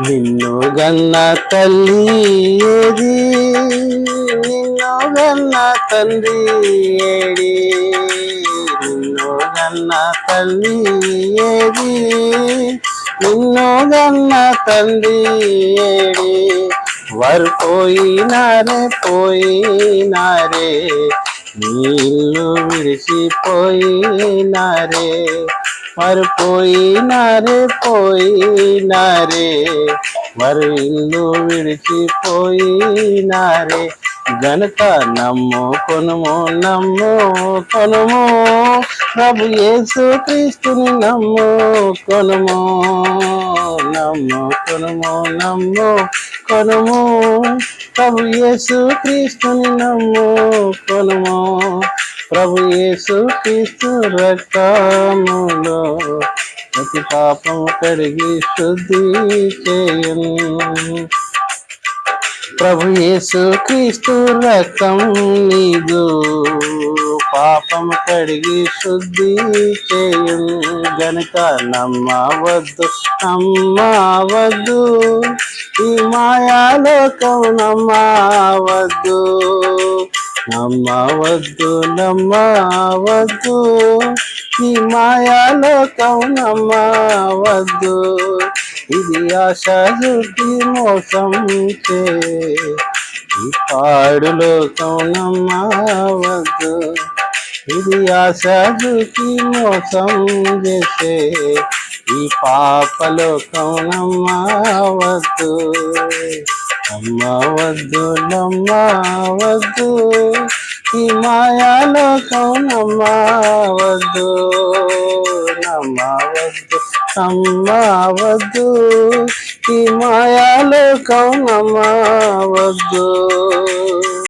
నిన్ను గన్న తల్లి ఏది, నిన్ను గన్న తండ్రి ఏడి, నిన్ను గన్న తల్లి ఏది, నిన్ను గన్న తండ్రి ఏడి. వారు పోయినారే నీ ఇల్లు విడిచిపోయినారే, వారు పోయినారే వారు ఇల్లు విడిచిపోయినారే. గనుక నమ్ముకొనుము ప్రభు యేసు క్రీస్తుని నమ్ముకొనుము ప్రభు యేసు క్రీస్తుని నమ్ముకొనుము. ప్రభు యేసు క్రీస్తు రక్తములో ప్రతి పాపము కడిగి శుద్ధి చేయును. ప్రభు యేసు క్రీస్తు రక్తం నీదు పాపము కడిగి శుద్ధి చేయును. గనుక నమ్మవద్దు ఈ మాయాలోకం నమ్మవద్దు ఈ మాయాలోకం నమ్మవద్దు. ఇది ఆశ చూపి మోసం చే ఈ పాడు లోకం నమ్మవద్దు. ఇది ఆశ చూపి మోసం చేసే ఈ పాపలోకం నమ్మవద్దు ఈ మాయాలోకం నమ్మవద్దు ఈ మాయాలోకం నమ్మవద్దు.